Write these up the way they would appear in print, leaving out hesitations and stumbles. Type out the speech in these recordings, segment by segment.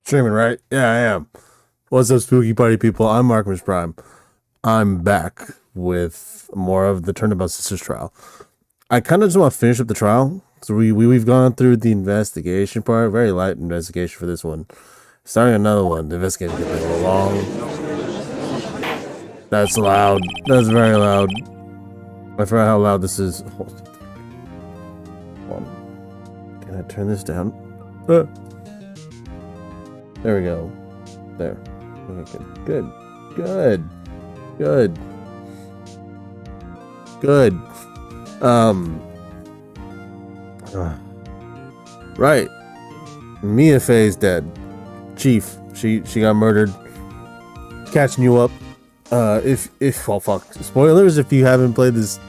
Streaming, right? Yeah, I am. What's up, spooky party people? I'm Markman's Prime. I'm back with more of the Turnabout Sisters trial. I kind of just want to finish up the trial. So we've gone through the investigation part. Very light investigation for this one. Starting another one. The investigation gets a little long. That's loud. That's very loud. I forgot how loud this is. Hold on. Can I turn this down? There we go. There. Okay, good. Good. Good. Good. Right. Mia Faye's dead. Chief. She got murdered. Catching you up. Well, fuck. Spoilers if you haven't played this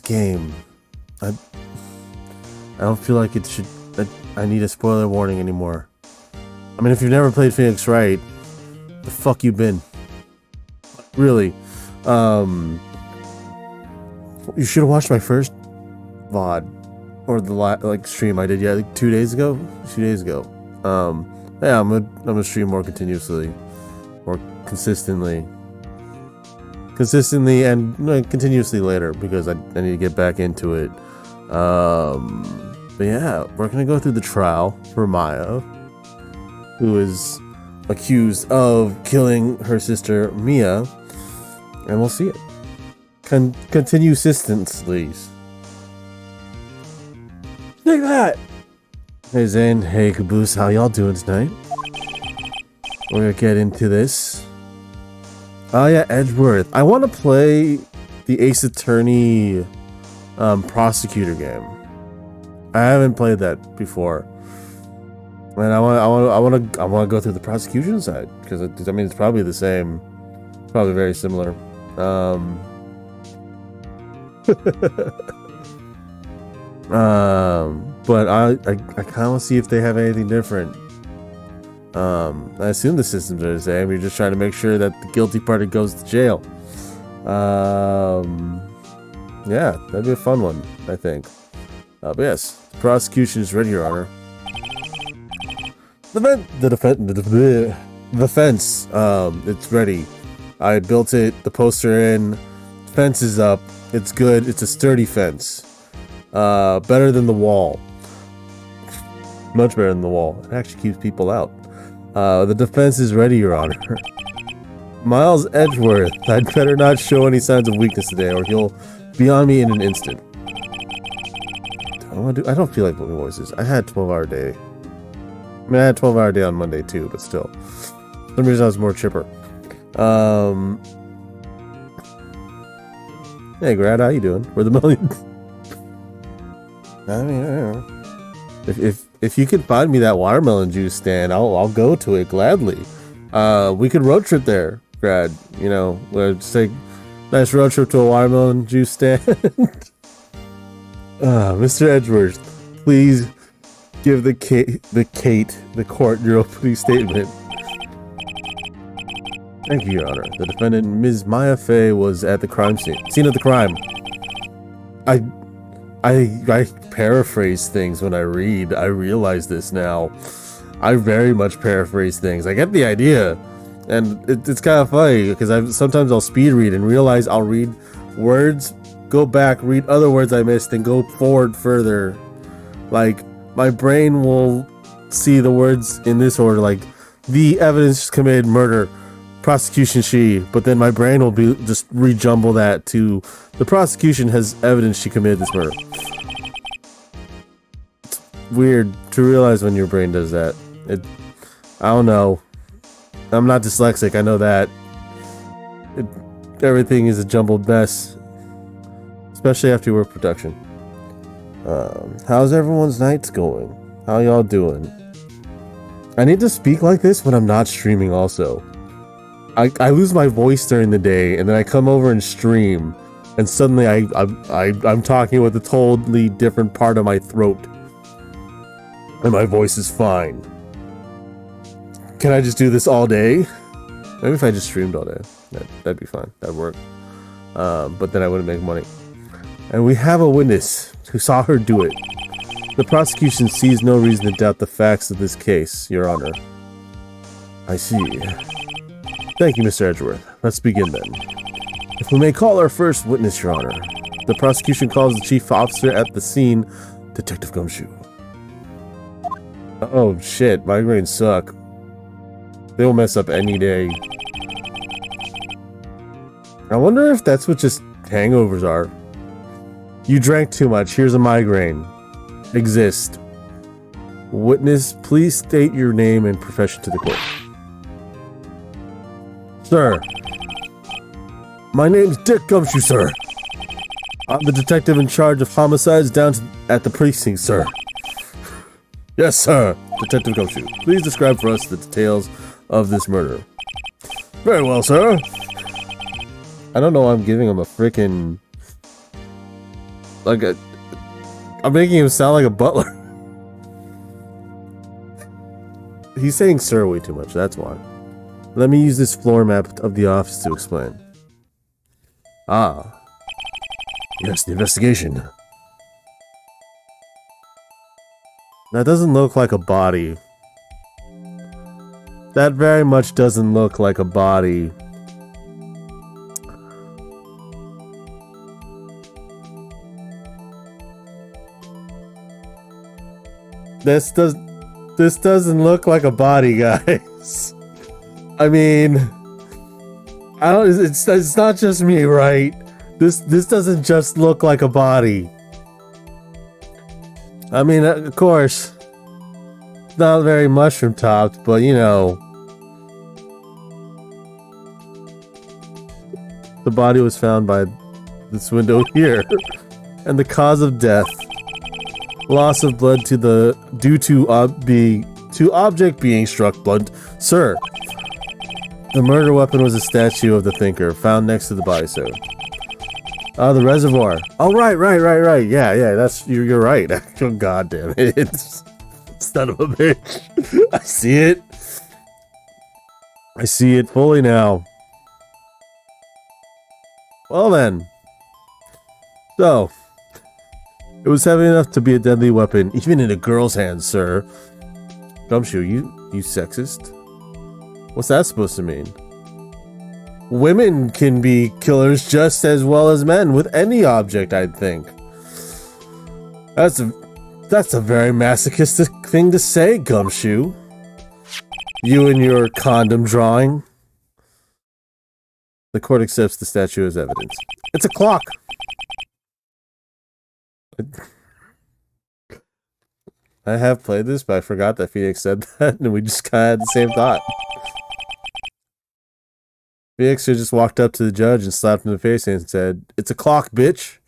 game. I don't feel like it should. I need a spoiler warning anymore. I mean, if you've never played Phoenix Wright, the fuck you been? Really? You should have watched my first VOD or the stream I did like 2 days ago. 2 days ago. Yeah, I'm gonna stream more continuously, more consistently, and continuously later because I need to get back into it. But yeah, we're gonna go through the trial for Maya, who is accused of killing her sister Mia, and we'll see it. Continue consistently. Take that! Hey Zane, hey Caboose, how y'all doing tonight? We're gonna get into this. Oh yeah, Edgeworth. I want to play the Ace Attorney prosecutor game. I haven't played that before. And I want to go through the prosecution side because I mean it's probably the same, probably very similar. But I kind of want to see if they have anything different. I assume the systems are the same. You're just trying to make sure that the guilty party goes to jail. Yeah, that'd be a fun one, I think. But yes, the prosecution is ready, Your Honor. The fence, it's ready. I built it, the poster in, the fence is up, it's good, it's a sturdy fence. Better than the wall. Much better than the wall. It actually keeps people out. The defense is ready, Your Honor. Miles Edgeworth, I'd better not show any signs of weakness today or he'll be on me in an instant. I don't feel like putting voices. I had a 12-hour day. I mean, I had a 12-hour day on Monday too, but still. For some reason I was more chipper. Hey, Grad, how you doing? We're the million. I mean, I don't know. If you could find me that watermelon juice stand, I'll go to it gladly. We could road trip there, Grad. You know, let's take a nice road trip to a watermelon juice stand. Mr. Edgeworth, please give the court your opening statement. Thank you, Your Honor. The defendant, Ms. Maya Faye, was at the crime scene of the crime. I paraphrase things when I read. I realize this now. I very much paraphrase things. I get the idea, and it's kind of funny because sometimes I'll speed read and realize I'll read words, go back, read other words I missed, and go forward further. Like my brain will see the words in this order, like the evidence committed murder, prosecution she, but then my brain will be just rejumble that to the prosecution has evidence she committed this murder. It's weird to realize when your brain does that. I don't know. I'm not dyslexic, I know that. Everything is a jumbled mess, especially after you work production. How's everyone's nights going? How y'all doing? I need to speak like this when I'm not streaming also. I lose my voice during the day, and then I come over and stream, and suddenly I'm talking with a totally different part of my throat, and my voice is fine. Can I just do this all day? Maybe if I just streamed all day, that'd be fine. That'd work. But then I wouldn't make money. And we have a witness who saw her do it. The prosecution sees no reason to doubt the facts of this case, Your Honor. I see. Thank you, Mr. Edgeworth. Let's begin then. If we may call our first witness, Your Honor. The prosecution calls the chief officer at the scene, Detective Gumshoe. Oh shit, migraines suck. They'll mess up any day. I wonder if that's what just hangovers are. You drank too much, here's a migraine. Exist. Witness, please state your name and profession to the court. Sir. My name's Dick Gumshoe, sir. I'm the detective in charge of homicides at the precinct, sir. Yes, sir. Detective Gumshoe, please describe for us the details of this murder. Very well, sir. I don't know why I'm giving him a freaking... I'm making him sound like a butler. He's saying sir way too much, that's why. Let me use this floor map of the office to explain. Ah. Yes, the investigation. That doesn't look like a body. That very much doesn't look like a body. This doesn't look like a body, guys. I mean, it's not just me, right? This doesn't just look like a body. I mean, of course, not very mushroom topped, but you know, the body was found by this window here, and the cause of death. Loss of blood due to object being struck blunt. Sir, the murder weapon was a statue of the thinker found next to the body, sir. The reservoir. Oh, right. Yeah, that's you're right. Oh, God damn it. It's son of a bitch. I see it. I see it fully now. Well then. So, it was heavy enough to be a deadly weapon, even in a girl's hands, sir. Gumshoe, you sexist? What's that supposed to mean? Women can be killers just as well as men with any object, I'd think. That's a very masochistic thing to say, Gumshoe. You and your condom drawing. The court accepts the statue as evidence. It's a clock. I have played this, but I forgot that Phoenix said that, and we just kind of had the same thought. Phoenix just walked up to the judge and slapped him in the face and said, "It's a clock, bitch."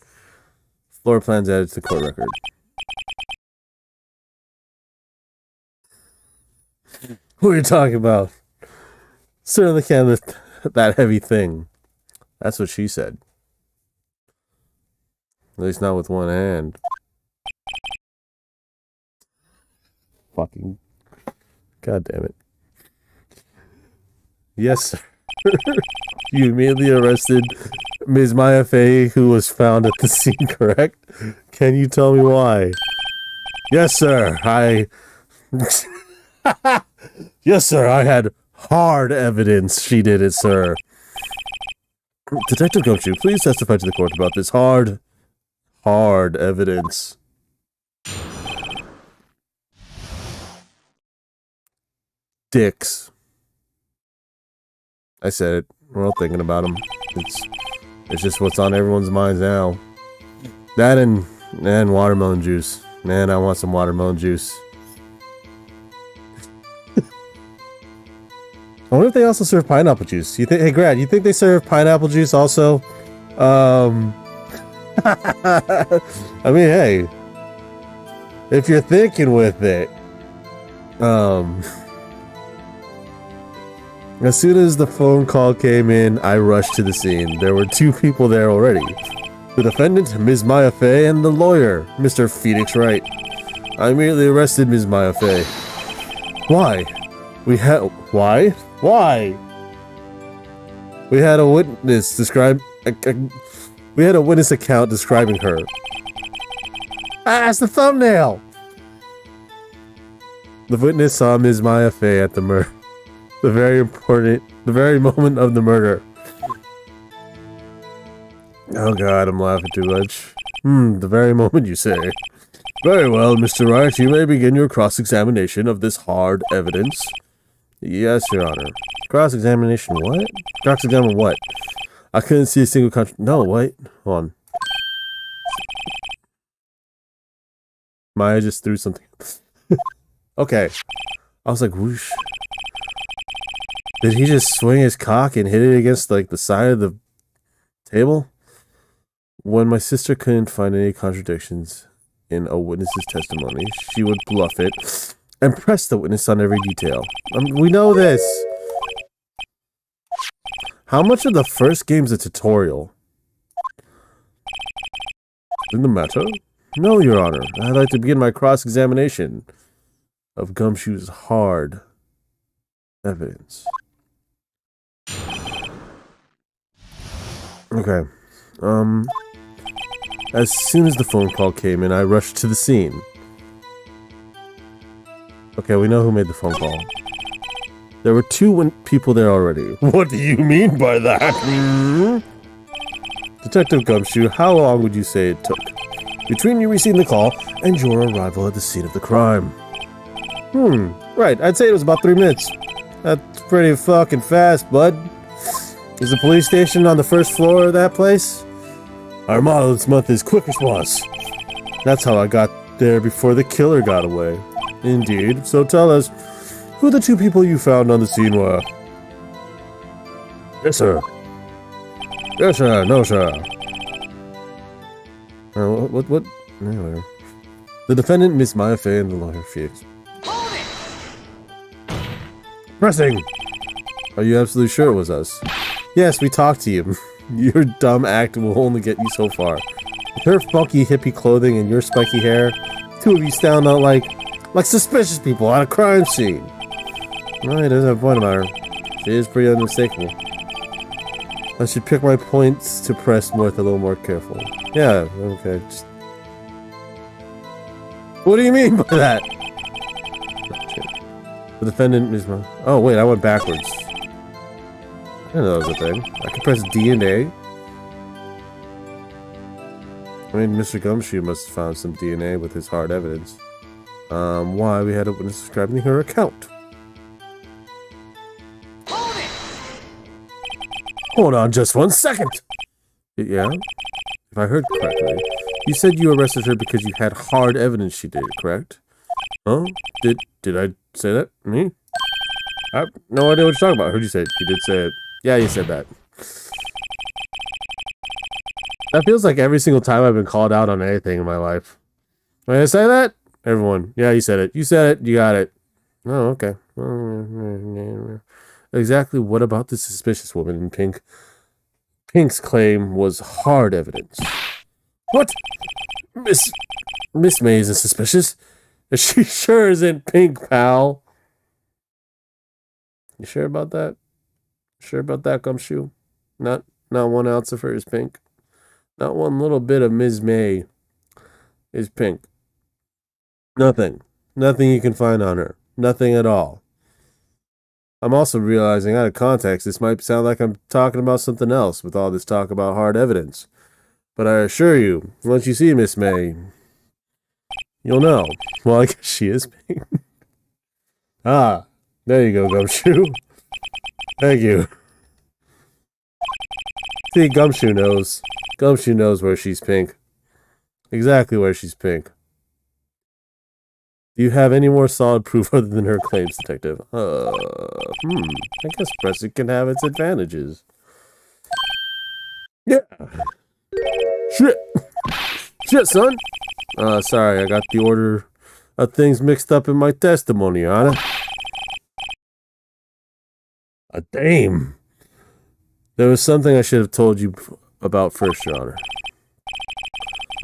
Floor plans added to the court record. What are you talking about? Certainly can't lift that heavy thing. That's what she said. At least not with one hand. Fucking... God damn it. Yes, sir. You immediately arrested Ms. Maya Fey, who was found at the scene, correct? Can you tell me why? Yes, sir. Yes, sir. I had hard evidence she did it, sir. Detective Gumshoe, please testify to the court about this hard evidence. Dicks. I said it. We're all thinking about them. It's just what's on everyone's minds now. That and watermelon juice. Man, I want some watermelon juice. I wonder if they also serve pineapple juice. You think? Hey, Grad, you think they serve pineapple juice also? I mean, hey, if you're thinking with it, as soon as the phone call came in, I rushed to the scene. There were two people there already. The defendant, Ms. Maya Fey, and the lawyer, Mr. Phoenix Wright. I immediately arrested Ms. Maya Fey. Why? Why? Why? We had a witness we had a witness account describing her. That's the thumbnail! The witness saw Ms. Maya Fey at the murder. The very moment of the murder. Oh god, I'm laughing too much. The very moment you say. Very well, Mr. Wright, you may begin your cross-examination of this hard evidence. Yes, Your Honor. Cross-examination what? Cross-examine what? I couldn't see a single No, wait. Hold on. Maya just threw something. Okay. I was like, whoosh. Did he just swing his cock and hit it against, like, the side of the table? When my sister couldn't find any contradictions in a witness's testimony, she would bluff it and press the witness on every detail. We know this. How much of the first game's a tutorial? In the matter? No, Your Honor. I'd like to begin my cross-examination of Gumshoe's hard evidence. Okay. As soon as the phone call came in, I rushed to the scene. Okay, we know who made the phone call. There were two people there already. What do you mean by that? Detective Gumshoe, how long would you say it took between you receiving the call and your arrival at the scene of the crime? Right, I'd say it was about 3 minutes. That's pretty fucking fast, bud. Is the police station on the first floor of that place? Our motto this month is quick response. That's how I got there before the killer got away. Indeed, so tell us, who the two people you found on the scene were? Yes, sir. Yes, sir. No, sir. What? Anyway. The defendant, Miss Maya Fey, and the lawyer, Felix. Pressing! Are you absolutely sure it was us? Yes, we talked to you. Your dumb act will only get you so far. With her funky hippie clothing and your spiky hair, two of you stand out like suspicious people at a crime scene. Well, he doesn't have a point about her. She is pretty unmistakable. I should pick my points to press with a little more careful. Yeah, okay. What do you mean by that? The defendant is my... Oh, wait, I went backwards. I didn't know that was a thing. I can press D and A. I mean, Mr. Gumshoe must have found some DNA with his hard evidence. Why we had a witness describing her account. Hold on just 1 second! Yeah? If I heard correctly, you said you arrested her because you had hard evidence she did, correct? Huh? Did I say that? Me? I have no idea what you're talking about. I heard you say it. You did say it. Yeah, you said that. That feels like every single time I've been called out on anything in my life. Did I say that? Everyone. Yeah, you said it. You said it. You got it. Oh, okay. Exactly what about the suspicious woman in pink? Pink's claim was hard evidence. What? Miss May isn't suspicious. She sure isn't pink, pal. You sure about that? Sure about that, Gumshoe? Not 1 ounce of her is pink. Not one little bit of Ms. May is pink. Nothing. Nothing you can find on her. Nothing at all. I'm also realizing, out of context, this might sound like I'm talking about something else with all this talk about hard evidence. But I assure you, once you see Miss May, you'll know. Well, I guess she is pink. Ah, there you go, Gumshoe. Thank you. See, Gumshoe knows. Gumshoe knows where she's pink. Exactly where she's pink. Do you have any more solid proof other than her claims, detective? I guess pressing can have its advantages. Yeah. Shit. Shit, son. Sorry, I got the order of things mixed up in my testimony, Your Honor. A dame. There was something I should have told you about first, Your Honor.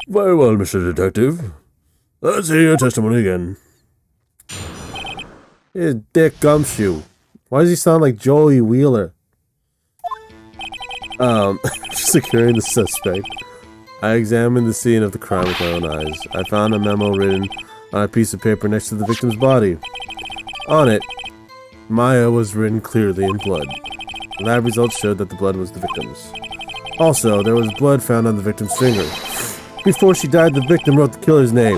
Very well, Mr. Detective. Let's hear your testimony again. Here's Dick Gumshoe. Why does he sound like Joey Wheeler? Securing the suspect. I examined the scene of the crime with my own eyes. I found a memo written on a piece of paper next to the victim's body. On it, Maya was written clearly in blood. Lab results showed that the blood was the victim's. Also, there was blood found on the victim's finger. Before she died, the victim wrote the killer's name.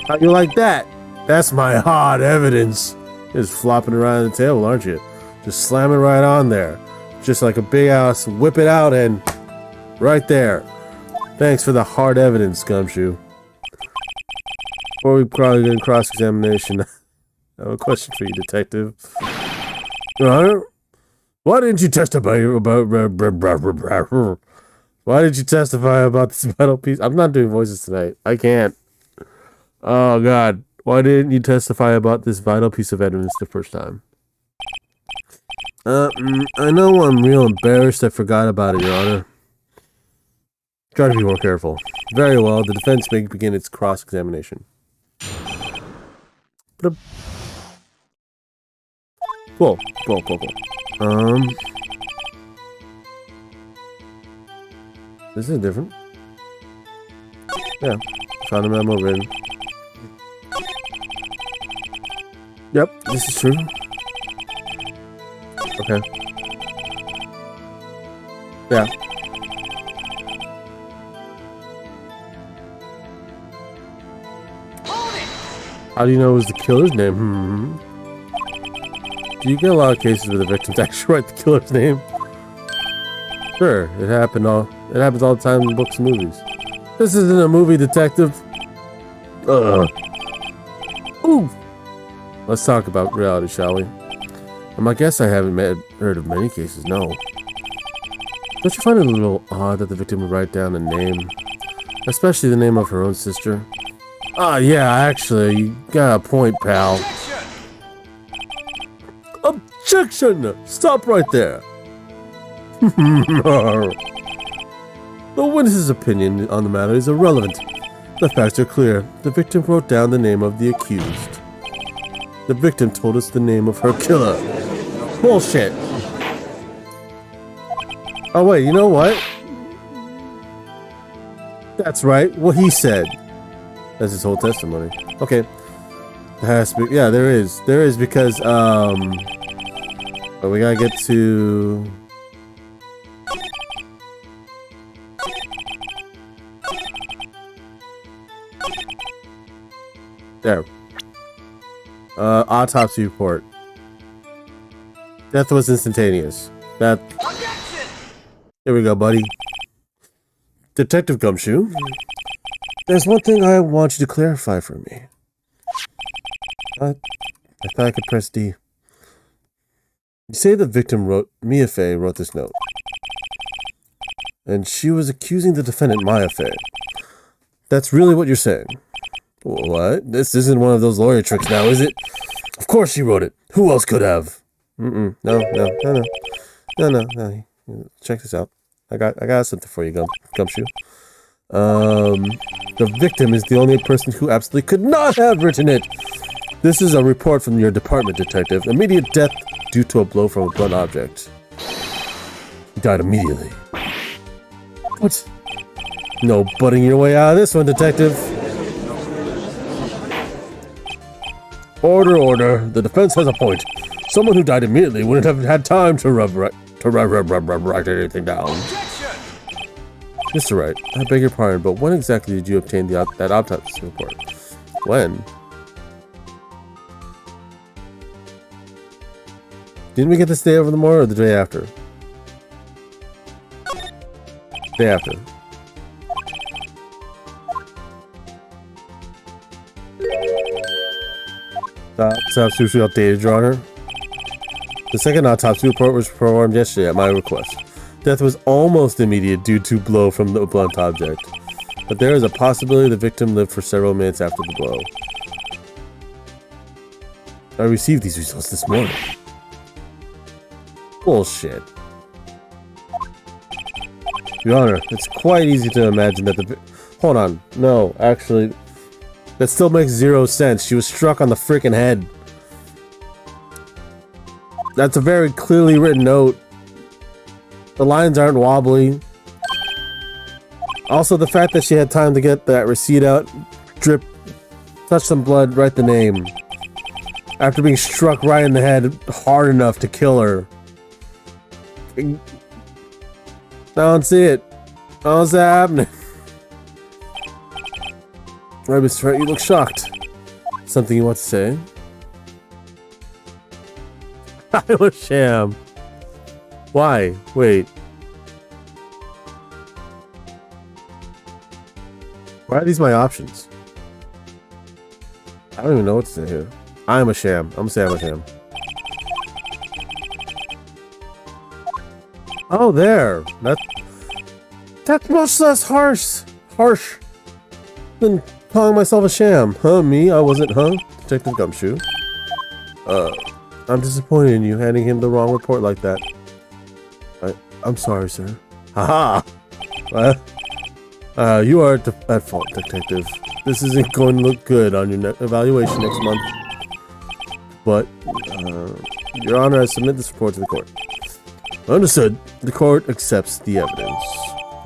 How you like that? That's my hard evidence. You're just flopping around the table, aren't you? Just slam it right on there. Just like a big ass, whip it out and right there. Thanks for the hard evidence, Gumshoe. Before we probably get in cross-examination, I have a question for you, Detective. Your Honor, why didn't you testify about... Why did you testify about this vital piece? I'm not doing voices tonight. I can't. Oh, God. Why didn't you testify about this vital piece of evidence the first time? I know I'm real embarrassed I forgot about it, Your Honor. Try to be more careful. Very well, the defense may begin its cross-examination. Cool. This is different. Yeah, found a memo written. Yep, this is true. Okay. Yeah. How do you know it was the killer's name? Do you get a lot of cases where the victims actually write the killer's name? Sure, it happens all the time in books and movies. This isn't a movie, Detective. Ooh. Let's talk about reality, shall we? I guess I haven't heard of many cases, no. Don't you find it a little odd that the victim would write down a name? Especially the name of her own sister? Ah, yeah, actually, you got a point, pal. Objection! Stop right there! The witness's opinion on the matter is irrelevant. The facts are clear. The victim wrote down the name of the accused. The victim told us the name of her killer. Bullshit! Oh wait, you know what? That's right, what he said. That's his whole testimony. Okay. There has to be, yeah, there is. There is because, but we gotta get to... There. Autopsy report. Death was instantaneous. That... Here we go, buddy. Detective Gumshoe. There's one thing I want you to clarify for me. I thought I could press D. You say the victim Mia Fey wrote this note. And she was accusing the defendant, Maya Fey. That's really what you're saying. What? This isn't one of those lawyer tricks now, is it? Of course she wrote it. Who else could have? No. Check this out. I got something for you, Gumshoe. The victim is the only person who absolutely could not have written it. This is a report from your department, Detective. Immediate death due to a blow from a blunt object. He died immediately. What? No butting your way out of this one, Detective. Order. The defense has a point. Someone who died immediately wouldn't have had time to write anything down. Mr. Wright, I beg your pardon, but when exactly did you obtain that autopsy report? When? Didn't we get this day over the morning or the day after? Day after. Autopsy was updated, Your Honor. The second autopsy report was performed yesterday at my request. Death was almost immediate due to blow from the blunt object, but there is a possibility the victim lived for several minutes after the blow. I received these results this morning. Bullshit. Your Honor, it's quite easy to imagine that the hold on, no, actually, that still makes zero sense. She was struck on the freaking head. That's a very clearly written note. The lines aren't wobbly. Also, the fact that she had time to get that receipt out, drip, touch some blood, write the name. After being struck right in the head hard enough to kill her. I don't see it. I don't see it happening. Right, Mr. Wright, you look shocked. Something you want to say? I was sham. Why? Wait. Why are these my options? I don't even know what to say here. I'm a sham. I'm gonna say I'm a sham. Oh, there. That's much less harsh than calling myself a sham. Huh, me? I wasn't, huh? Detective Gumshoe. I'm disappointed in you handing him the wrong report like that. I'm sorry, sir. Haha! You are at fault, Detective. This isn't going to look good on your evaluation next month. But, Your Honor, I submit this report to the court. Understood. The court accepts the evidence.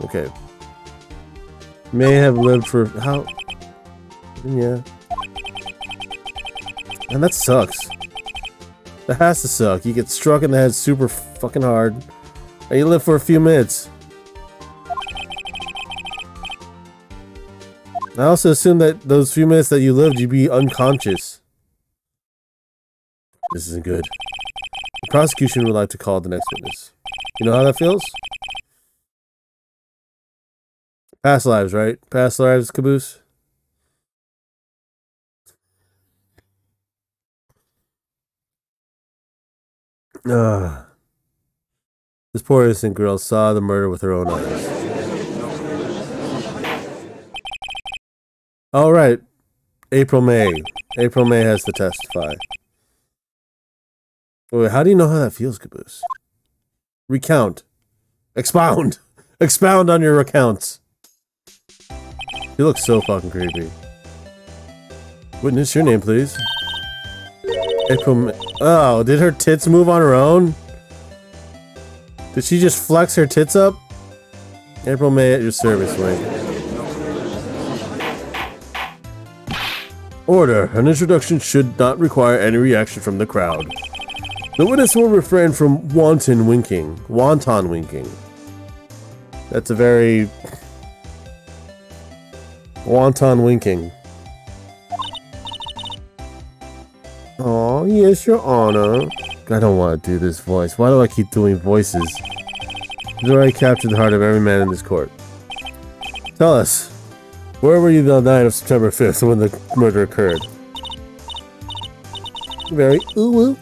Okay. May have lived for how? Yeah. And that sucks. That has to suck. You get struck in the head super fucking hard, and you live for a few minutes. I also assume that those few minutes that you lived, you'd be unconscious. This isn't good. The prosecution would like to call the next witness. You know how that feels? Past lives, right? Past lives, Caboose? This poor innocent girl saw the murder with her own eyes. All right. April May. April May has to testify. Wait, how do you know how that feels, Caboose? Recount. Expound. Expound on your accounts. You look so fucking creepy. Witness, your name, please. April May. Oh, did her tits move on her own? Did she just flex her tits up? April May at your service, Wink. Order. An introduction should not require any reaction from the crowd. The witness will refrain from wanton winking. Wonton winking. That's a very... Wonton winking. Oh, yes, Your Honor. I don't want to do this voice. Why do I keep doing voices? I've already captured the heart of every man in this court. Tell us, where were you the night of September 5th when the murder occurred? Very ooh-woo.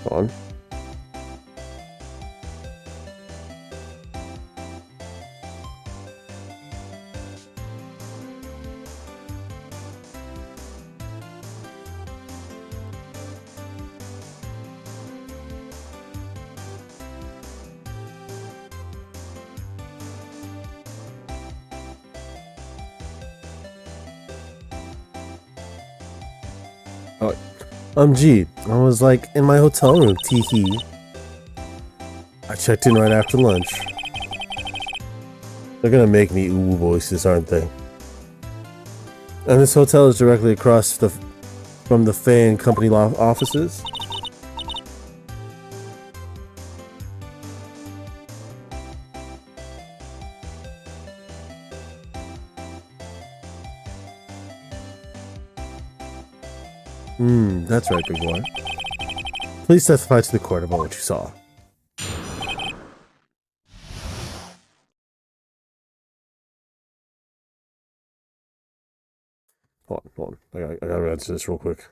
On. G, I was like in my hotel room, tee-hee. I checked in right after lunch. They're gonna make me ooh voices, aren't they? And this hotel is directly across from the Faye and Company offices. That's right, big boy. Please testify to the court about what you saw. Hold on. I gotta answer this real quick.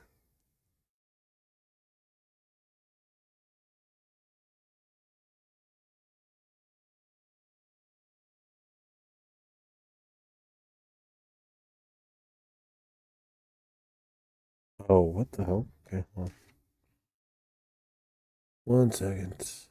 Oh, what the hell? Okay, hold on. 1 second.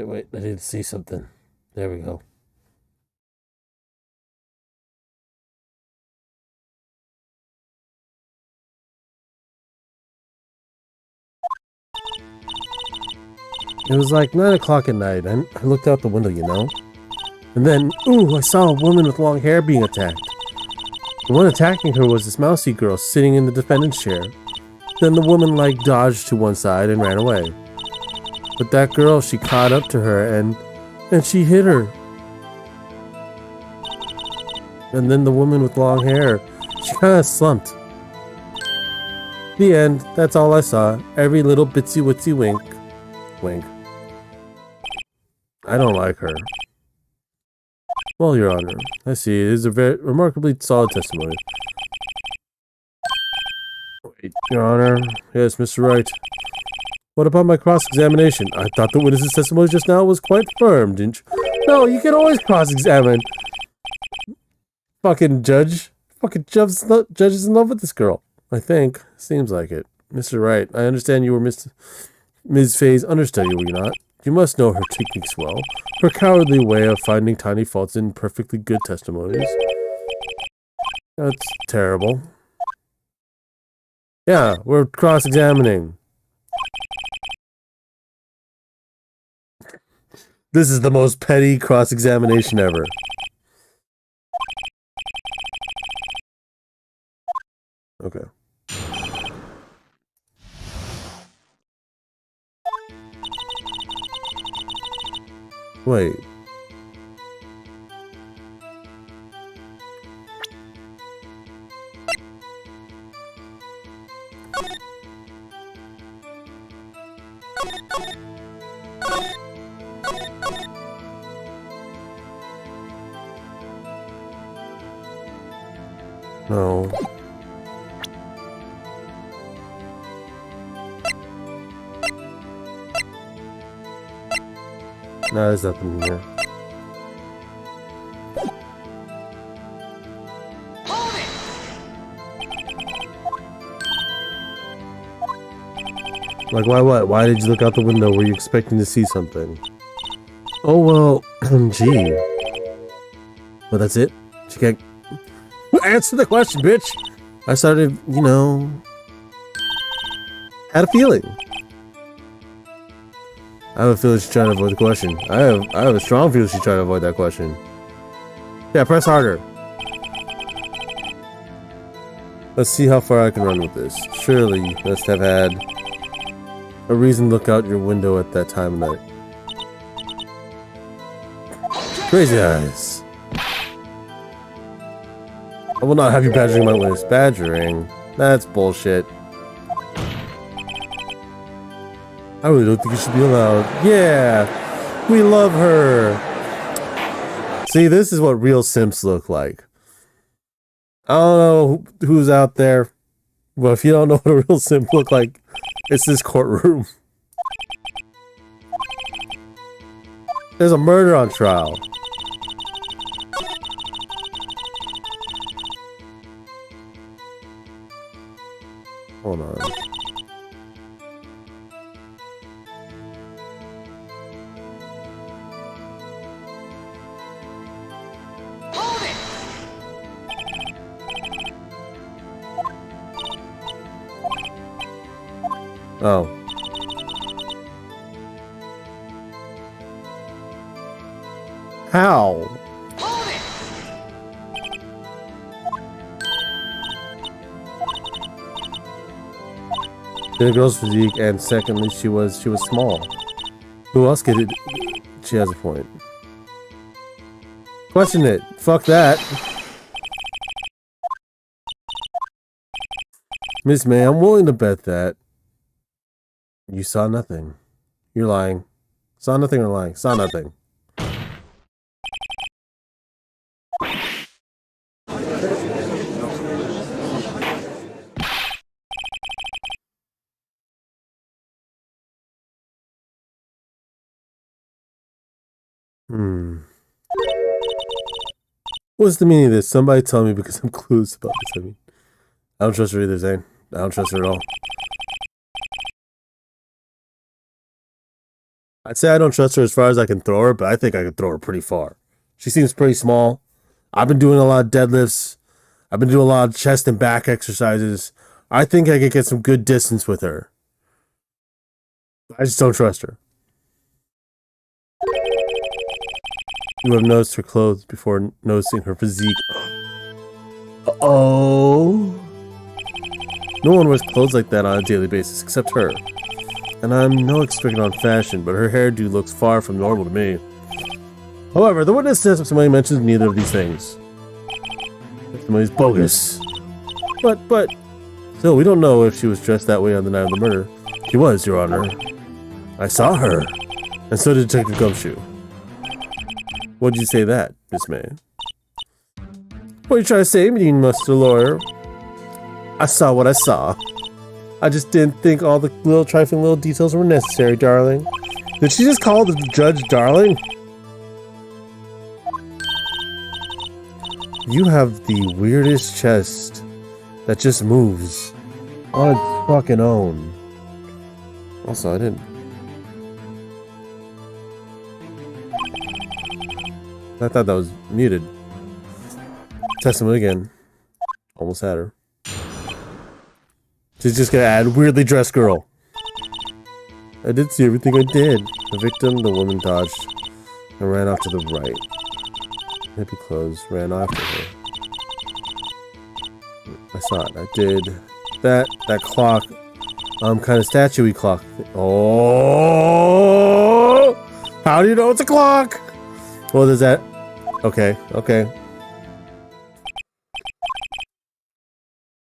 Wait, I need to see something. There we go. It was like 9 o'clock at night, and I looked out the window, you know? And then, ooh, I saw a woman with long hair being attacked. The one attacking her was this mousy girl sitting in the defendant's chair. Then the woman, like, dodged to one side and ran away. But that girl, she caught up to her, and she hit her. And then the woman with long hair, she kind of slumped. The end. That's all I saw. Every little bitsy witsy wink. Wink. I don't like her. Well, Your Honor, I see. It is a very remarkably solid testimony. Wait, Your Honor. Yes, Mr. Wright. What about my cross-examination? I thought the witness's testimony just now was quite firm, didn't you? No, you can always cross-examine. Fucking judge. Fucking judge is in love with this girl. I think. Seems like it. Mr. Wright, I understand you were Ms. Faye's understudy, were you not? You must know her techniques well. Her cowardly way of finding tiny faults in perfectly good testimonies. That's terrible. Yeah, we're cross-examining. This is the most petty cross-examination ever. Okay. Wait. No. No, there's nothing here. Like, why what? Why did you look out the window? Were you expecting to see something? Oh, well, gee. Well, that's it? She can't... Answer the question, bitch! I started, you know... Had a feeling. I have a feeling she's trying to avoid the question. I have a strong feeling she's trying to avoid that question. Yeah, press harder. Let's see how far I can run with this. Surely you must have had a reason to look out your window at that time of night. Crazy eyes. I will not have you badgering my witness. Badgering? That's bullshit. I really don't think it should be allowed. Yeah! We love her! See, this is what real simps look like. I don't know who's out there, but if you don't know what a real simp look like, it's this courtroom. There's a murder on trial. Hold on. Oh. How? The girl's physique, and secondly, she was small. Who else could it? She has a point. Question it. Fuck that. Miss May, I'm willing to bet that you saw nothing. You're lying. Saw nothing or lying? Saw nothing. What's the meaning of this? Somebody tell me, because I'm clueless about this. I mean, I don't trust her either, Zane. I don't trust her at all. I'd say I don't trust her as far as I can throw her, but I think I could throw her pretty far. She seems pretty small. I've been doing a lot of deadlifts. I've been doing a lot of chest and back exercises. I think I could get some good distance with her. I just don't trust her. You have noticed her clothes before noticing her physique. Oh. No one wears clothes like that on a daily basis except her. And I'm no expert on fashion, but her hairdo looks far from normal to me. However, the witness testimony mentions neither of these things. Testimony is bogus. But, still, we don't know if she was dressed that way on the night of the murder. She was, Your Honor. I saw her. And so did Detective Gumshoe. What'd you say that, Miss May? What are you trying to say, Mr. Lawyer? I saw what I saw. I just didn't think all the little trifling little details were necessary, darling. Did she just call the judge darling? You have the weirdest chest that just moves on its fucking own. Also, I didn't. I thought that was muted. Testimony again. Almost had her. She's just gonna add weirdly dressed girl. I did see everything I did. The victim, the woman dodged and ran off to the right. Hippie clothes ran after her. I saw it. I did. That clock, kind of statue-y clock. Oh! How do you know it's a clock? Well, there's that. Okay.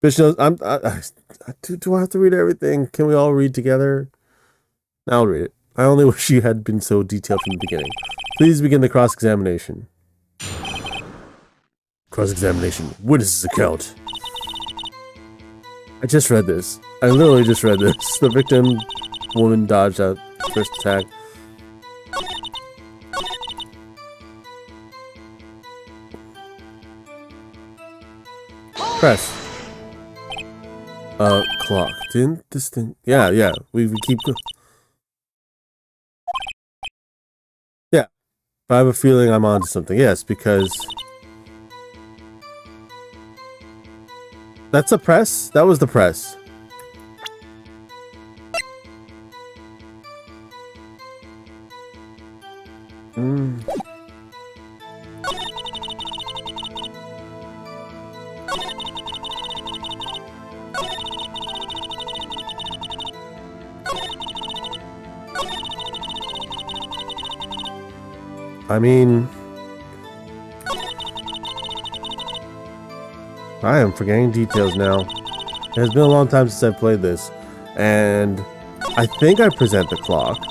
Bitch knows. Do I have to read everything? Can we all read together? I'll read it. I only wish you had been so detailed from the beginning. Please begin the cross-examination. Cross-examination. Witness's account. I just read this. I literally just read this. The victim woman dodged out first attack. Press. Clock. Didn't this thing... Yeah. We keep... Yeah. I have a feeling I'm onto something. Yes, because... That's a press? That was the press. I mean... I am forgetting details now. It has been a long time since I've played this. And I think I present the clock.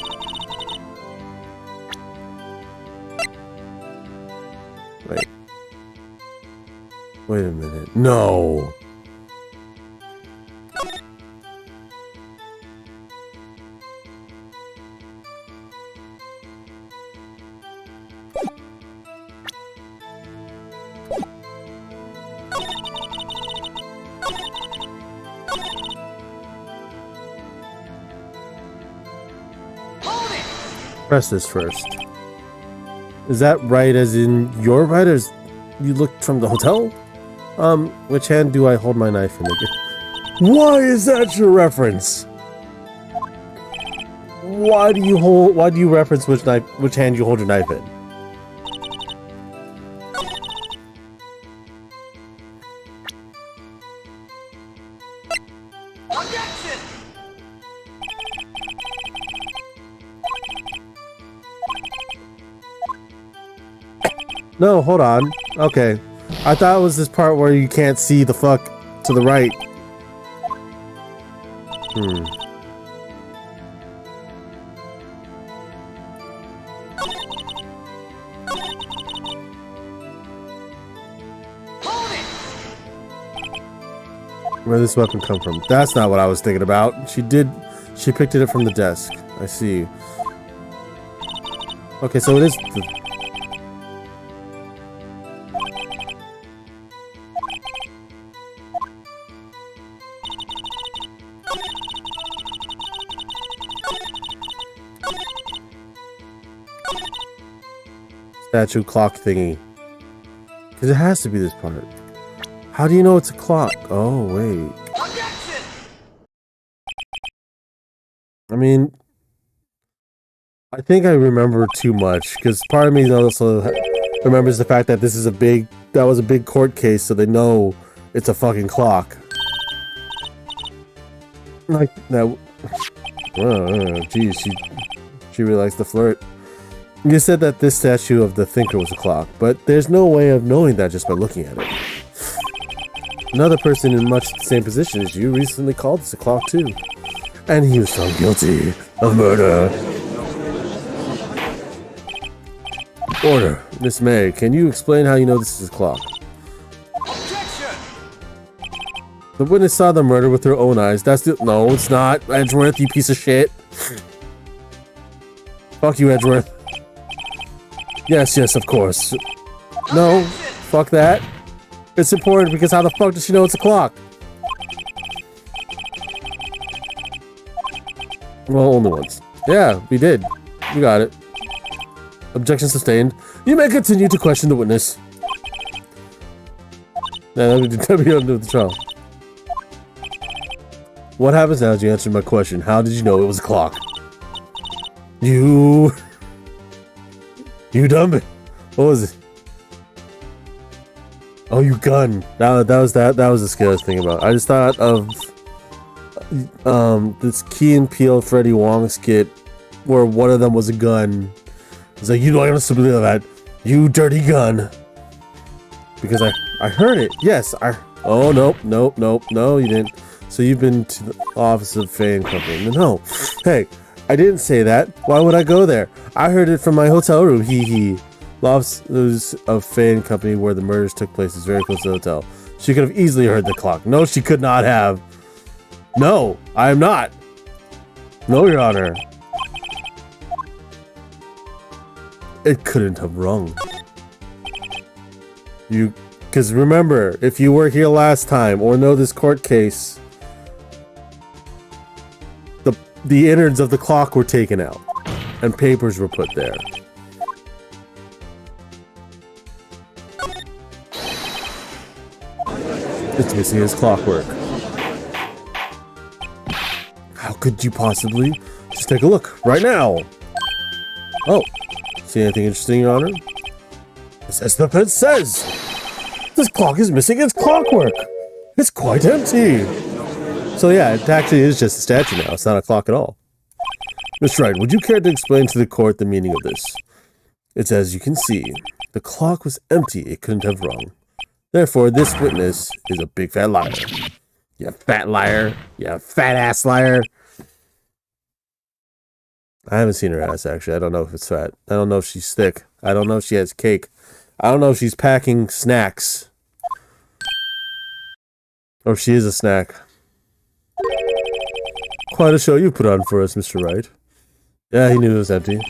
Wait a minute. No! Press this first. Is that right as in your right as you looked from the hotel? Which hand do I hold my knife in again? Why is that your reference? Why do you reference which hand you hold your knife in? No, hold on. Okay. I thought it was this part where you can't see the fuck to the right. Where did this weapon come from? That's not what I was thinking about. She picked it up from the desk. I see. Okay, so it is the... statue clock thingy. Because it has to be this part. How do you know it's a clock? Oh, wait. I mean, I think I remember too much. Because part of me also remembers the fact that this is that was a big court case, so they know it's a fucking clock. Like that. Oh, geez, she really likes to flirt. You said that this statue of the thinker was a clock, but there's no way of knowing that just by looking at it. Another person in much the same position as you recently called this a clock too, and he was found guilty of murder. Order, Miss May. Can you explain how you know this is a clock? The witness saw the murder with her own eyes. No, it's not. Edgeworth, you piece of shit. Fuck you, Edgeworth. Yes, of course. No, fuck that. It's important because how the fuck does she know it's a clock? Well, only once. Yeah, we did. You got it. Objection sustained. You may continue to question the witness. Now, let me undo the trial. What happens now is you answered my question. How did you know it was a clock? You dumb it. What was it? Oh, you gun. That was the scariest thing about it. I just thought of this Key and Peele Freddie Wong skit where one of them was a gun. It's like, you know, I'm supposed to believe that. You dirty gun. Because I heard it. Yes, oh, nope, no, you didn't. So you've been to the office of Fan Company. No. Hey, I didn't say that. Why would I go there? I heard it from my hotel room. Hee. Office of Fan Company where the murders took place is very close to the hotel. She could have easily heard the clock. No, she could not have. No, I am not. No, Your Honor. It couldn't have rung. Because remember, if you were here last time or know this court case, the innards of the clock were taken out and papers were put there. It's missing his clockwork. How could you possibly? Just take a look right now. Oh, see anything interesting, Your Honor? As the defense says, this clock is missing its clockwork. It's quite empty. So yeah, it actually is just a statue now. It's not a clock at all. Mr. Wright, would you care to explain to the court the meaning of this? It's as you can see, the clock was empty. It couldn't have rung. Therefore, this witness is a big fat liar. You fat liar. You fat ass liar. I haven't seen her ass, actually. I don't know if it's fat. I don't know if she's thick. I don't know if she has cake. I don't know if she's packing snacks. Or if she is a snack. Quite a show you put on for us, Mr. Wright. Yeah, he knew it was empty.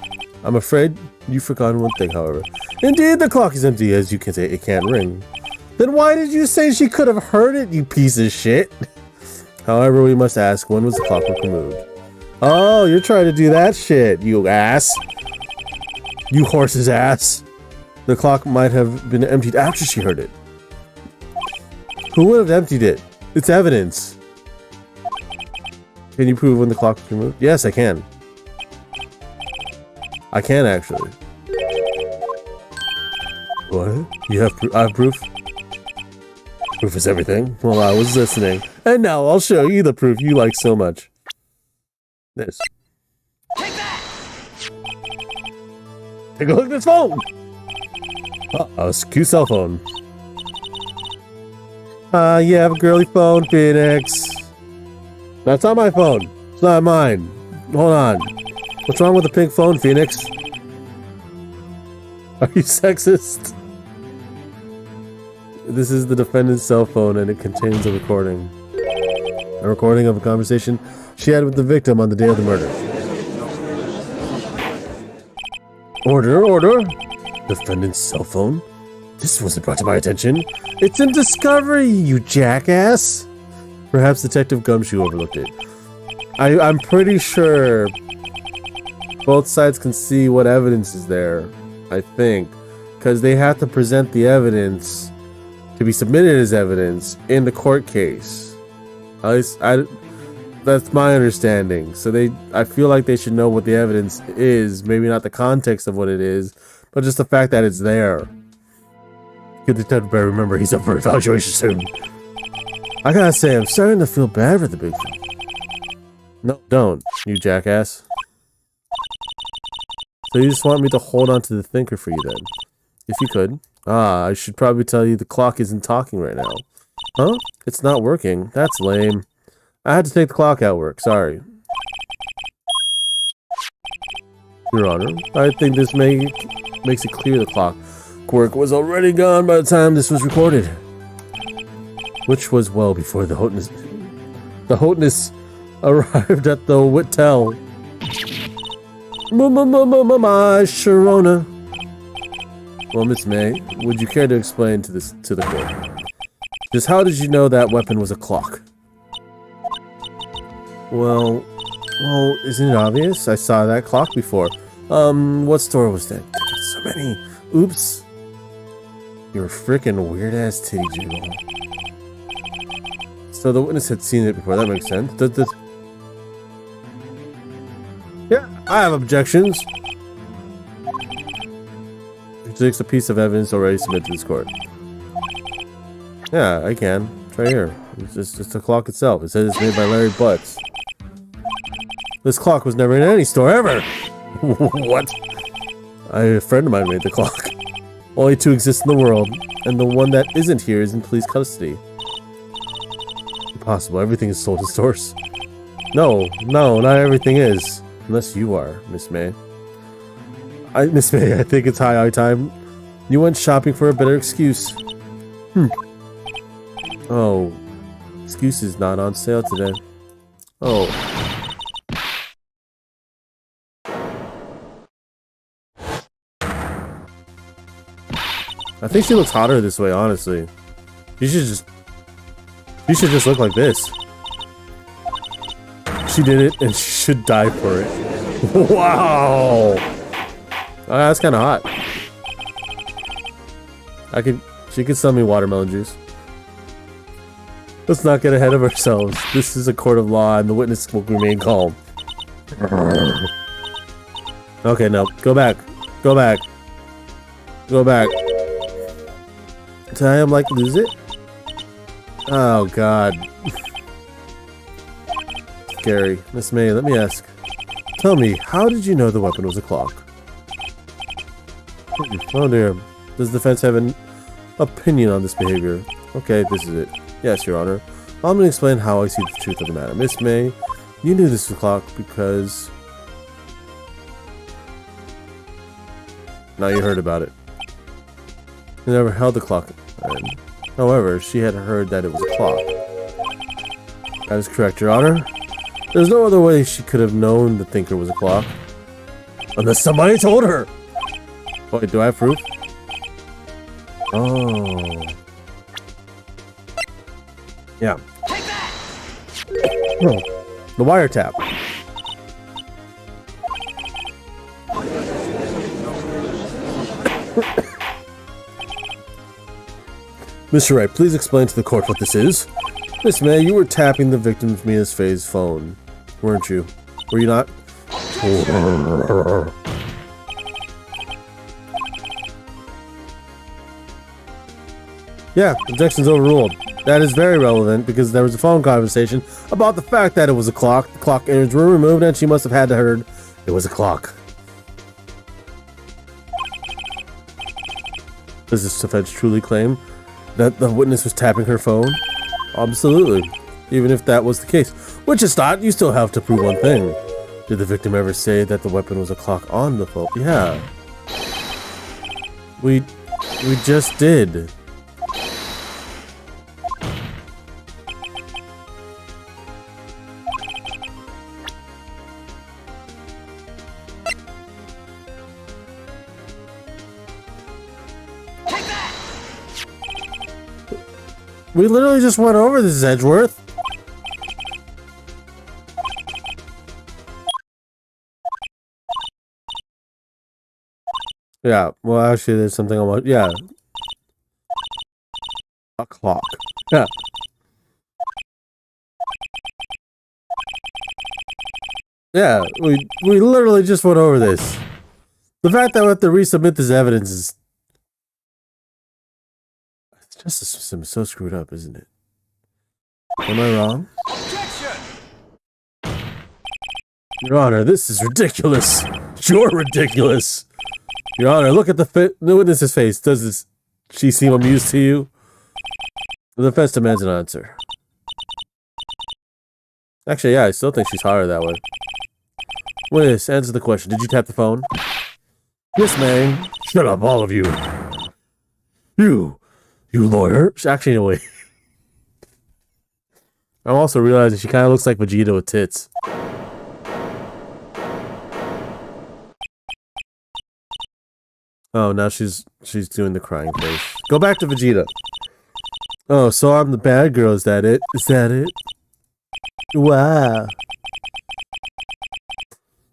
I'm afraid you've forgotten one thing, however. Indeed, the clock is empty, as you can say it can't ring. Then why did you say she could have heard it, you piece of shit? However, we must ask, when was the clockwork removed? Oh, you're trying to do that shit, you ass. You horse's ass. The clock might have been emptied after she heard it. Who would have emptied it? It's evidence. Can you prove when the clock was removed? Yes, I can. I can, actually. What? You have proof? I have proof? Proof is everything. Well, I was listening. And now I'll show you the proof you like so much. This. Take that! Take a look at this phone! Oh, a cute cell phone. You have a girly phone, Phoenix. That's not my phone. It's not mine. Hold on. What's wrong with the pink phone, Phoenix? Are you sexist? This is the defendant's cell phone and it contains a recording. A recording of a conversation she had with the victim on the day of the murder. Order, order! Defendant's cell phone? This wasn't brought to my attention. It's in discovery, you jackass! Perhaps Detective Gumshoe overlooked it. I'm pretty sure both sides can see what evidence is there. I think. because they have to present the evidence to be submitted as evidence in the court case. At least that's my understanding. So I feel like they should know what the evidence is, maybe not the context of what it is, but just the fact that it's there. Good detective better remember he's up for evaluation soon. I gotta say, I'm starting to feel bad for the big fella. No, don't, you jackass. So you just want me to hold on to the thinker for you then? If you could. Ah, I should probably tell you the clock isn't talking right now. Huh? It's not working. That's lame. I had to take the clock out of work, sorry. Your Honor, I think this makes it clear the clock work was already gone by the time this was recorded. Which was well before the hotness arrived at the Whittel. My Sharona. Well, Miss May, would you care to explain to the court? Just how did you know that weapon was a clock? Well, isn't it obvious? I saw that clock before. What store was that? So many. Oops. You're a freaking weird-ass titty jiggle. So the witness had seen it before. That makes sense. Yeah, I have objections. It's a piece of evidence already submitted to this court. Yeah, I can. It's right here. It's just the clock itself. It says it's made by Larry Butts. This clock was never in any store ever. What? A friend of mine made the clock. Only two exist in the world, and the one that isn't here is in police custody. Impossible. Everything is sold in stores. No, not everything is. Unless you are, Miss May. Miss May, I think it's high time. You went shopping for a better excuse. Oh. Excuse is not on sale today. Oh. I think she looks hotter this way, honestly. You should just look like this. She did it, and she should die for it. Wow! That's kind of hot. She could sell me watermelon juice. Let's not get ahead of ourselves. This is a court of law, and the witness will remain calm. Okay, no. Go back. Go back. Go back. Did I, lose it? Oh, God. Scary. Miss May, let me ask. Tell me, how did you know the weapon was a clock? Oh, dear. Does the defense have an opinion on this behavior? Okay, this is it. Yes, Your Honor. I'm going to explain how I see the truth of the matter. Miss May, you knew this was a clock because... Now you heard about it. You never held the clock. However, she had heard that it was a clock. That is correct, Your Honor. There's no other way she could have known the thinker was a clock. Unless somebody told her! Wait, do I have proof? Oh. Yeah. Oh, the wiretap. Mr. Wright, please explain to the court what this is. Miss May, you were tapping the victim's Mina's Faye's phone, weren't you? Were you not? Yeah, objection's overruled. That is very relevant because there was a phone conversation about the fact that it was a clock. The clock innards were removed and she must have had to heard it was a clock. Does this defense truly claim that the witness was tapping her phone? Absolutely. Even if that was the case. Which is not, you still have to prove one thing. Did the victim ever say that the weapon was a clock on the phone? Yeah. We just did. We literally just went over this, Edgeworth. Yeah, well, actually, there's something on my... Yeah. A clock. Yeah. Yeah, we literally just went over this. The fact that we have to resubmit this evidence is... It's just so screwed up, isn't it? Am I wrong? Your Honor, this is ridiculous. You're ridiculous. Your Honor, look at the witness's face. Does she seem amused to you? The defense demands an answer. Actually, yeah, I still think she's hotter that way. Witness, answer the question. Did you tap the phone? Yes, ma'am. Shut up, all of you. You lawyer. Actually, no, wait. I'm also realizing she kind of looks like Vegeta with tits. Oh, now she's doing the crying face. Go back to Vegeta. Oh, so I'm the bad girl. Is that it? Is that it? Wow.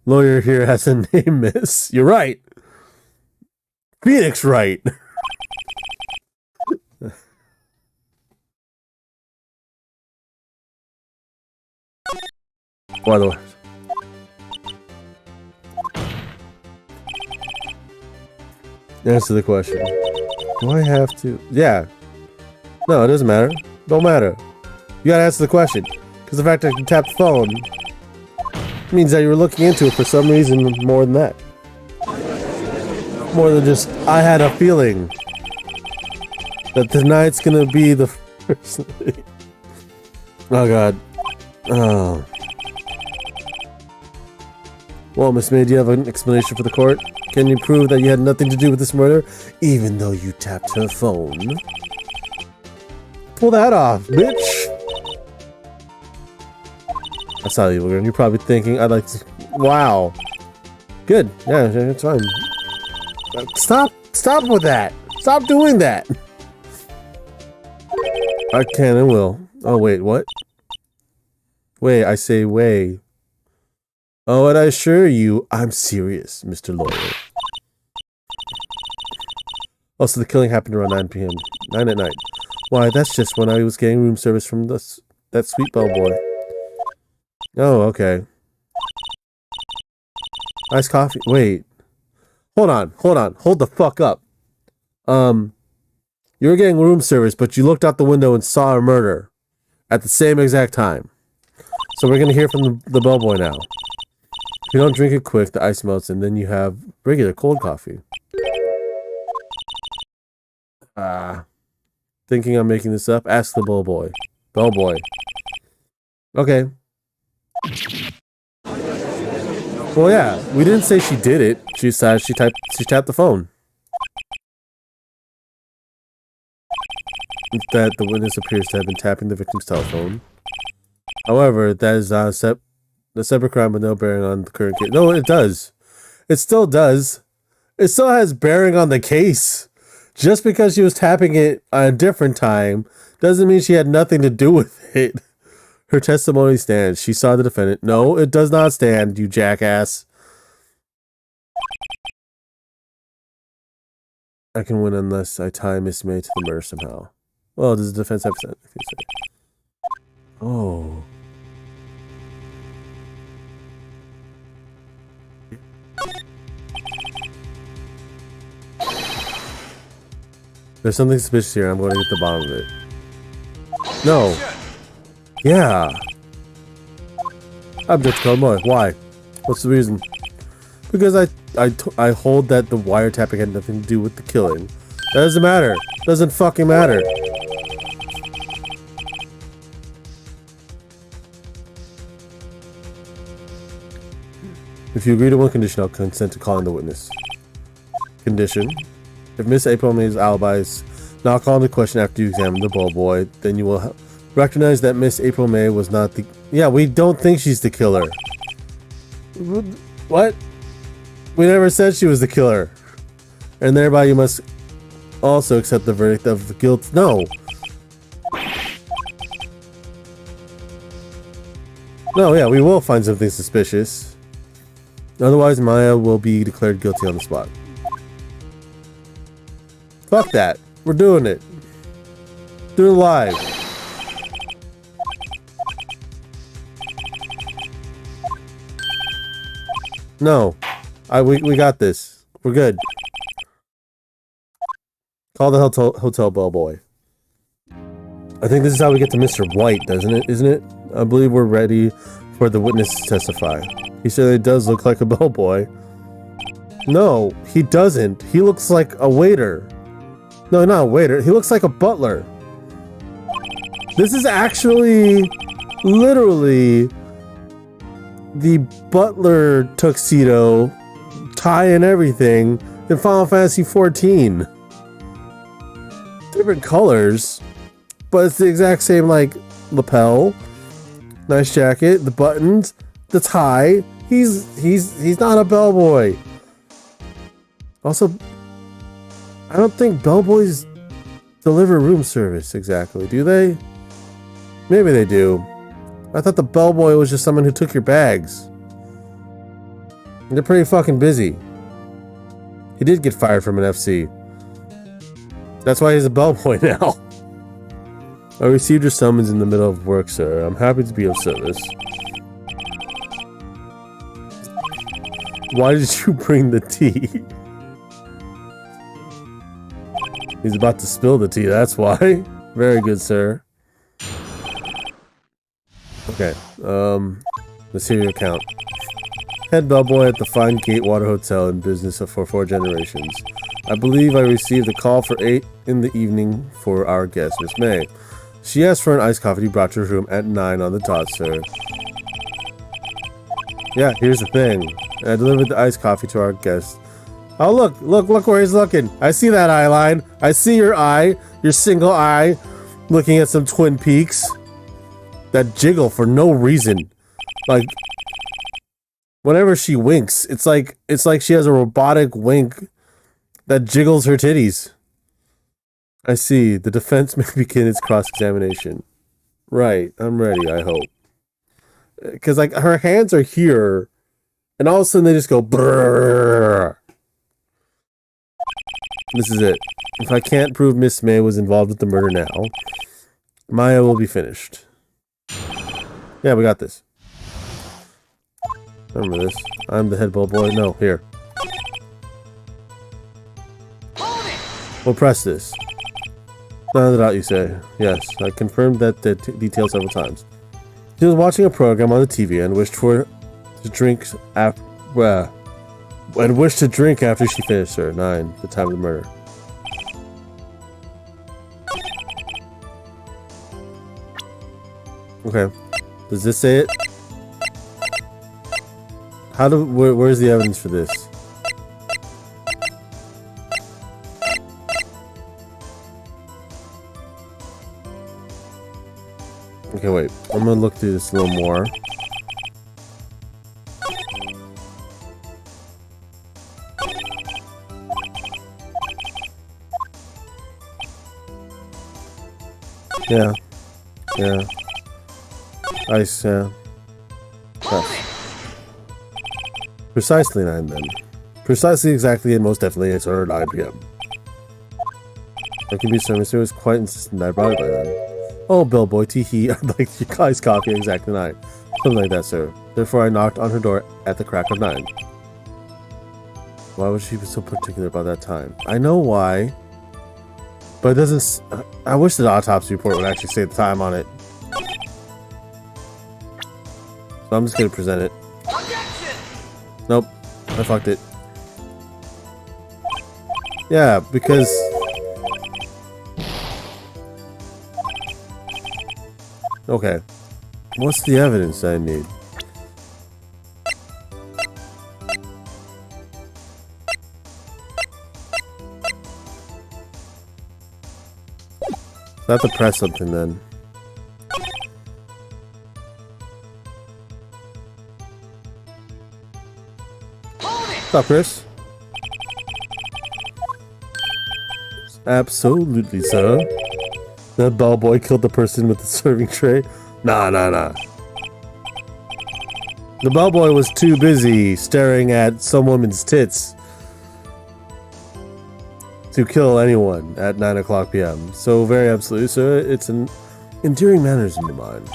Lawyer here has a name, miss. You're right. Phoenix Wright. By the way. Answer the question. Do I have to? Yeah. No, it doesn't matter. Don't matter. You gotta answer the question. Because the fact that you tapped the phone means that you were looking into it for some reason more than that. More than just, I had a feeling that tonight's gonna be the first night. Oh god. Oh. Well, Miss May, do you have an explanation for the court? Can you prove that you had nothing to do with this murder, even though you tapped her phone? Pull that off, bitch! That's how you were. You're probably thinking, I'd like to... Wow. Good. Yeah, it's fine. Stop with that! Stop doing that! I can and will. Oh, wait, what? Wait, I say way. Oh, and I assure you, I'm serious, Mr. Lawyer. Also, the killing happened around 9 p.m. 9 at night. Why, that's just when I was getting room service from that sweet bellboy. Oh, okay. Iced coffee. Wait. Hold on. Hold the fuck up. You were getting room service, but you looked out the window and saw a murder at the same exact time. So we're gonna hear from the bellboy now. If you don't drink it quick, the ice melts, and then you have regular cold coffee. Thinking I'm making this up? Ask the bellboy. Bellboy. Okay. Well, yeah, we didn't say she did it. She said she tapped the phone. That the witness appears to have been tapping the victim's telephone. However, that is a separate crime with no bearing on the current case. No, it does. It still does. It still has bearing on the case. Just because she was tapping it at a different time doesn't mean she had nothing to do with it. Her testimony stands. She saw the defendant. No, it does not stand, you jackass. I can win unless I tie Miss May to the murder somehow. Well, does the defense have to say? Oh. There's something suspicious here. I'm going to get to the bottom of it. No. Yeah. Object code more. Why? What's the reason? Because I hold that the wiretapping had nothing to do with the killing. That doesn't matter. Doesn't fucking matter. If you agree to one condition, I'll consent to calling the witness. Condition. If Miss April May's alibi is not called into question after you examine the bellboy, then you will recognize that Miss April May was not the... Yeah, we don't think she's the killer. What? We never said she was the killer. And thereby you must also accept the verdict of the guilt. No. No, yeah, we will find something suspicious. Otherwise, Maya will be declared guilty on the spot. Fuck that. We're doing it. Do it live. No. We got this. We're good. Call the hotel bellboy. I think this is how we get to Mr. White, doesn't it? Isn't it? I believe we're ready for the witness to testify. He said it does look like a bellboy. No, he doesn't. He looks like a waiter. No, not a waiter. He looks like a butler. This is actually literally the butler tuxedo, tie and everything in Final Fantasy XIV. Different colors, but it's the exact same, like, lapel, nice jacket, the buttons, the tie. He's not a bellboy. Also, I don't think bellboys deliver room service exactly, do they? Maybe they do. I thought the bellboy was just someone who took your bags. They're pretty fucking busy. He did get fired from an FC. That's why he's a bellboy now. I received your summons in the middle of work, sir. I'm happy to be of service. Why did you bring the tea? He's about to spill the tea, that's why. Very good, sir. Okay, let's hear your account. Head bellboy at the Fine Gatewater Hotel in business for 4 generations. I believe I received a call for 8 in the evening for our guest, Miss May. She asked for an iced coffee to be brought to her room at 9 on the dot, sir. Yeah, here's the thing. I delivered the iced coffee to our guest. Oh, look where he's looking. I see that eye line. I see your eye, your single eye, looking at some Twin Peaks. That jiggle for no reason. Like, whenever she winks, it's like she has a robotic wink that jiggles her titties. I see. The defense may begin its cross-examination. Right. I'm ready, I hope. Because, like, her hands are here, and all of a sudden they just go brrrr. This is it. If I can't prove Miss May was involved with the murder now, Maya will be finished. Yeah, we got this. I remember this. I'm the head bellboy. No, here. We'll press this. None of that you say. Yes, I confirmed that the details several times. She was watching a program on the TV and wished to drink after she finished her. 9, the time of the murder. Okay. Does this say it? Where's the evidence for this? Okay, wait. I'm gonna look through this a little more. Yeah. Yeah. Ice, yeah. Precisely 9 then. Precisely, exactly, and most definitely it's around 9 p.m. I can be service. It was quite insistent I brought it by then. Oh, bellboy, tee-hee, I'd like your guy's coffee exactly 9. Something like that, sir. Therefore, I knocked on her door at the crack of 9. Why would she be so particular about that time? I know why. But it doesn't... I wish the autopsy report would actually say the time on it. So I'm just gonna present it. Nope. I fucked it. Yeah, because... Okay. What's the evidence I need? I have to press something then. What's up, Chris? Absolutely, sir. That bellboy killed the person with the serving tray. Nah. The bellboy was too busy staring at some woman's tits to kill anyone at 9 o'clock p.m. So very absolutely, sir. It's an endearing manners in your mind.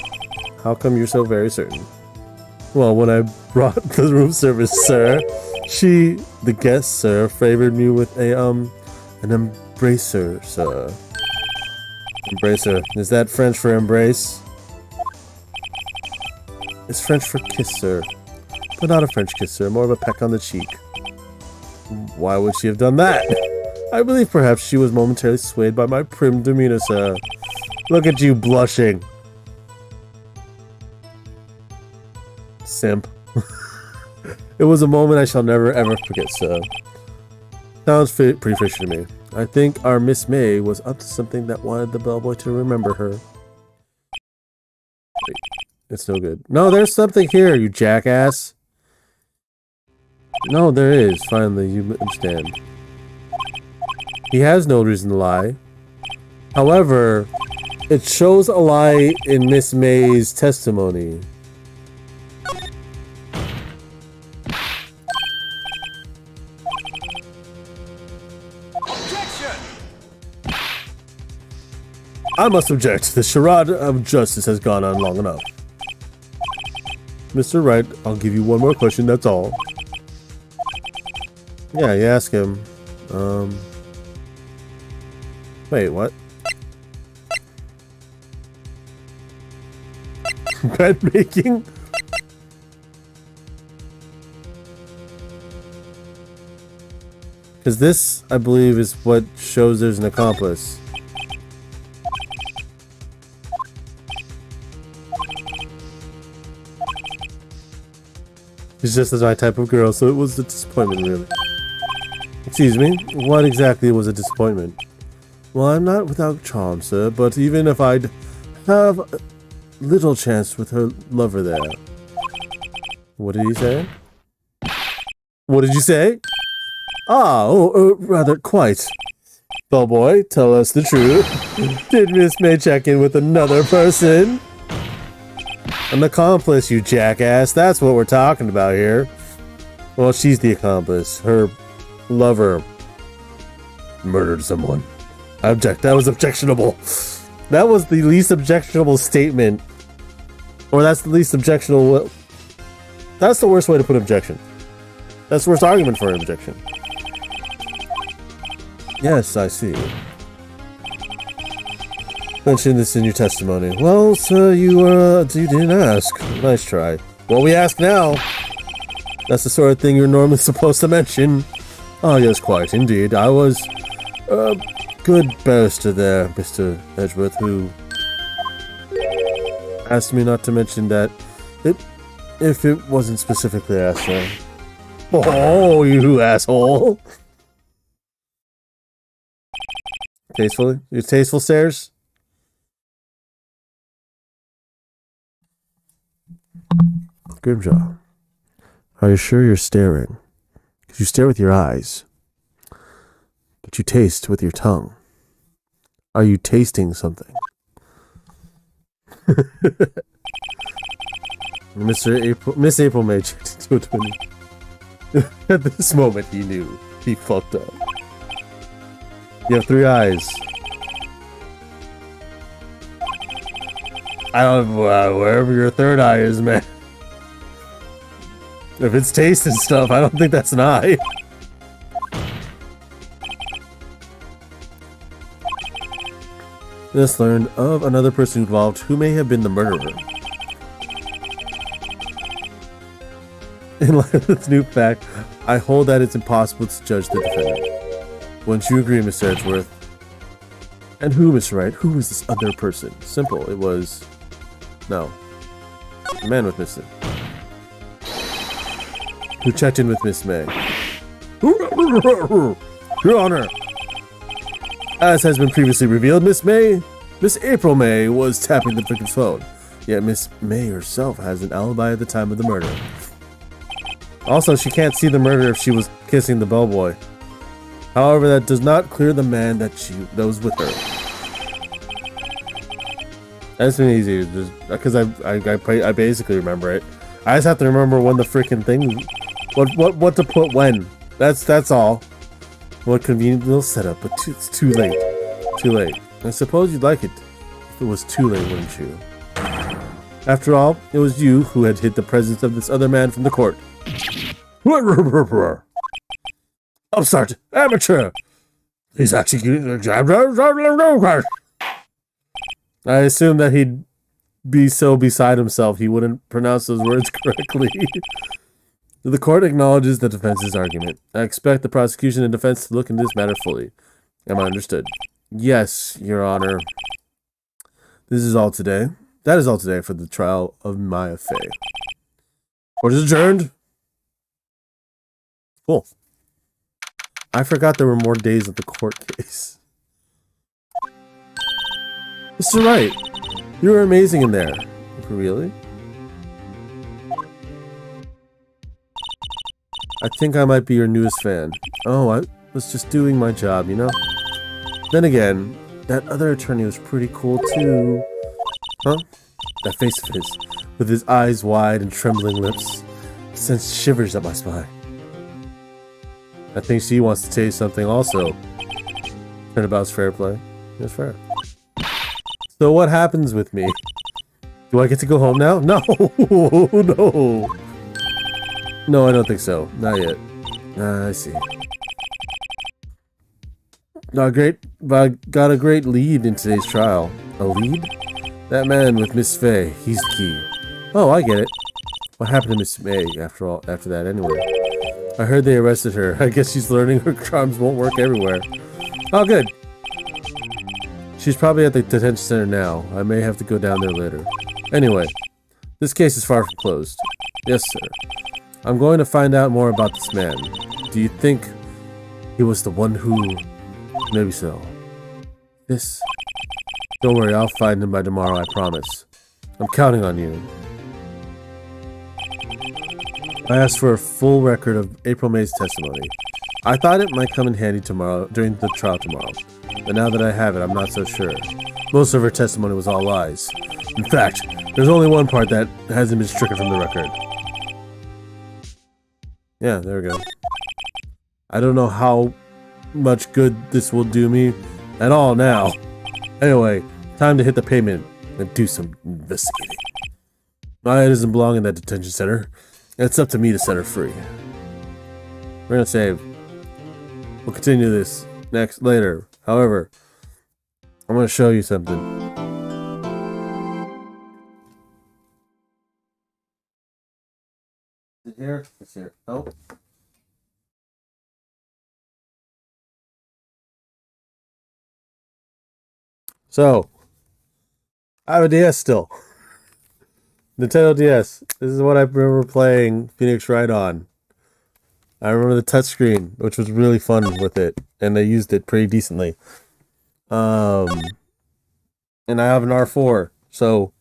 How come you're so very certain? Well, when I brought the room service, sir, she, the guest, sir, favored me with an embracer, sir. Embracer. Is that French for embrace? It's French for kiss, sir. But not a French kiss, sir. More of a peck on the cheek. Why would she have done that? I believe perhaps she was momentarily swayed by my prim demeanor, sir. Look at you blushing. Simp. It was a moment I shall never ever forget, sir. Sounds pretty fishy to me. I think our Miss May was up to something that wanted the bellboy to remember her. Wait, it's no good. No, there's something here, you jackass. No, there is. Finally, you understand. He has no reason to lie. However, it shows a lie in Miss May's testimony. I must object. The charade of justice has gone on long enough. Mr. Wright, I'll give you one more question, that's all. Yeah, you ask him. Wait, what? Bed making? Because this, I believe, is what shows there's an accomplice. She's just my type of girl, so it was a disappointment, really. Excuse me? What exactly was a disappointment? Well, I'm not without charm, sir, but even if I'd have little chance with her lover there. What did he say? What did you say? Rather, quite. Bellboy, tell us the truth. Did Miss May check in with another person? An accomplice, you jackass. That's what we're talking about here. Well, she's the accomplice. Her lover murdered someone. I object. That was objectionable. That was the least objectionable statement. Or that's the least objectionable... That's the worst way to put objection. That's the worst argument for an objection. Yes, I see. Mention this in your testimony. Well, sir, you didn't ask. Nice try. Well, we ask now. That's the sort of thing you're normally supposed to mention. Oh, yes, quite. Indeed. I was a good barrister there, Mr. Edgeworth, who asked me not to mention that if it wasn't specifically asked for. Oh, you asshole. Tastefully? Your tasteful stares? Grimjaw, are you sure you're staring? Because you stare with your eyes, but you taste with your tongue. Are you tasting something? Miss April May checked into a twin. At this moment, he knew he fucked up. You have 3 eyes. I don't know wherever your 3rd eye is, man. If it's taste and stuff, I don't think that's an eye. Just learned of another person involved who may have been the murderer. In light of this new fact, I hold that it's impossible to judge the defendant. Wouldn't you agree, Mr. Edgeworth? And who, Mr. Wright? Who was this other person? Simple. It was... No. The man with Miss... Who checked in with Miss May. Your Honor! As has been previously revealed, Miss April May was tapping the victim's phone. Yet Miss May herself has an alibi at the time of the murder. Also, she can't see the murder if she was kissing the bellboy. However, that does not clear the man that was with her. That's been easy, because I basically remember it. I just have to remember when the freaking thing, what to put when. That's all. What convenient little setup, but it's too late. Too late. I suppose you'd like it if it was too late, wouldn't you? After all, it was you who had hid the presence of this other man from the court. Upstart! Amateur! He's executing the I assumed that he'd be so beside himself he wouldn't pronounce those words correctly. The court acknowledges the defense's argument. I expect the prosecution and defense to look into this matter fully. Am I understood? Yes, Your Honor. This is all today. That is all today for the trial of Maya Fey. Court is adjourned. Cool. I forgot there were more days of the court case. Mr. Wright, you were amazing in there. Really? I think I might be your newest fan. Oh, I was just doing my job, you know? Then again, that other attorney was pretty cool too. Huh? That face of his, with his eyes wide and trembling lips, sends shivers up my spine. I think she wants to tell you something also. Turnabout's fair play. It's fair. So what happens with me? Do I get to go home now? No! No! No, I don't think so. Not yet. I see. Got a great lead in today's trial. A lead? That man with Miss Fey, he's the key. Oh, I get it. What happened to Miss May after that anyway? I heard they arrested her. I guess she's learning her charms won't work everywhere. Oh, good. She's probably at the detention center now. I may have to go down there later. Anyway, this case is far from closed. Yes, sir. I'm going to find out more about this man. Do you think he was the one who... Maybe so. This... Don't worry, I'll find him by tomorrow, I promise. I'm counting on you. I asked for a full record of April May's testimony. I thought it might come in handy tomorrow, during the trial tomorrow. But now that I have it, I'm not so sure. Most of her testimony was all lies. In fact, there's only one part that hasn't been stricken from the record. Yeah, there we go. I don't know how much good this will do me at all now. Anyway, time to hit the pavement and do some investigating. Maya doesn't belong in that detention center. It's up to me to set her free. We're gonna save. We'll continue this later. However, I'm gonna show you something. Is it here? It's here. Oh. So, I have a DS still. Nintendo DS. This is what I remember playing Phoenix Wright on. I remember the touchscreen, which was really fun with it, and they used it pretty decently. And I have an R4, so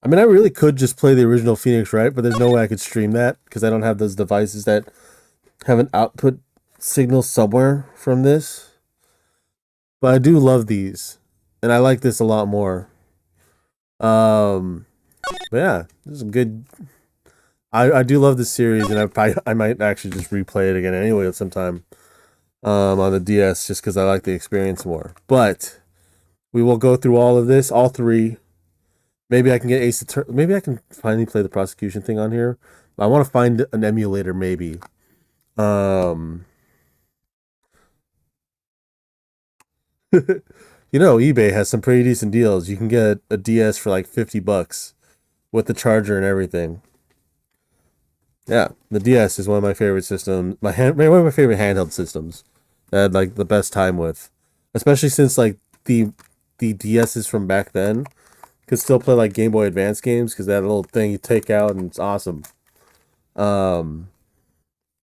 I mean, I really could just play the original Phoenix Wright, but there's no way I could stream that because I don't have those devices that have an output signal somewhere from this. But I do love these, and I like this a lot more. But yeah, this is a good. I do love this series, and I might actually just replay it again anyway at some time on the DS, just because I like the experience more. But we will go through all of this, all three. Maybe I can get maybe I can finally play the prosecution thing on here. I want to find an emulator, maybe. You know, eBay has some pretty decent deals. You can get a DS for like $50 with the charger and everything. Yeah, the DS is one of my favorite systems. One of my favorite handheld systems that I had like the best time with, especially since like the DSs from back then could still play like Game Boy Advance games because that little thing you take out and it's awesome.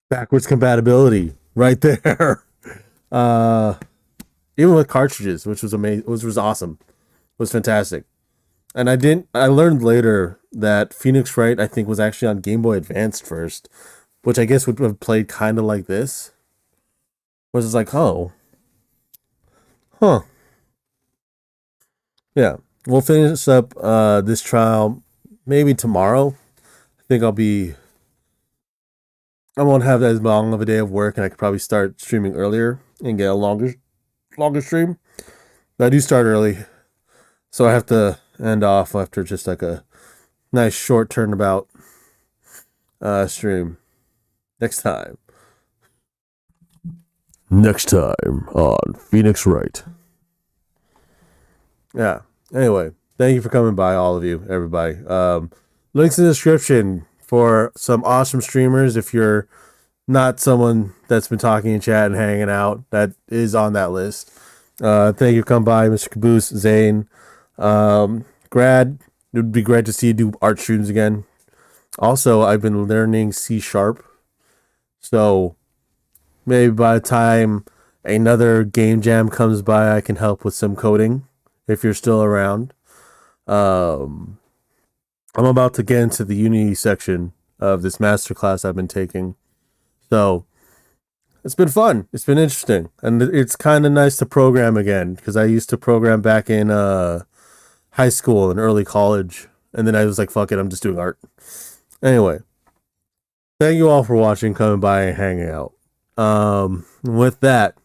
Backwards compatibility right there. Even with cartridges, which was amazing, was awesome. It was fantastic. And I learned later that Phoenix Wright, I think, was actually on Game Boy Advance first, which I guess would have played kind of like this. Was it's like, oh. Huh. Yeah. We'll finish up this trial maybe tomorrow. I think I'll be I won't have as long of a day of work, and I could probably start streaming earlier and get a longer stream. But I do start early, so I have to end off after just like a nice short turnabout stream next time. Next time on Phoenix Wright. Yeah. Anyway, thank you for coming by, all of you, everybody. Links in the description for some awesome streamers. If you're not someone that's been talking in chat and hanging out, that is on that list. Thank you for coming by, Mr. Caboose, Zane, Grad. It would be great to see you do art streams again. Also, I've been learning C#, so maybe by the time another game jam comes by, I can help with some coding if you're still around. I'm about to get into the Unity section of this masterclass I've been taking. So it's been fun. It's been interesting. And it's kind of nice to program again, because I used to program back in high school and early college. And then I was like, fuck it, I'm just doing art. Anyway, thank you all for watching, coming by, and hanging out. With that,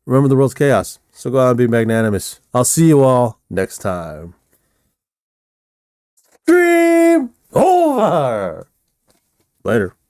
remember the world's chaos. So go out and be magnanimous. I'll see you all next time. Stream over!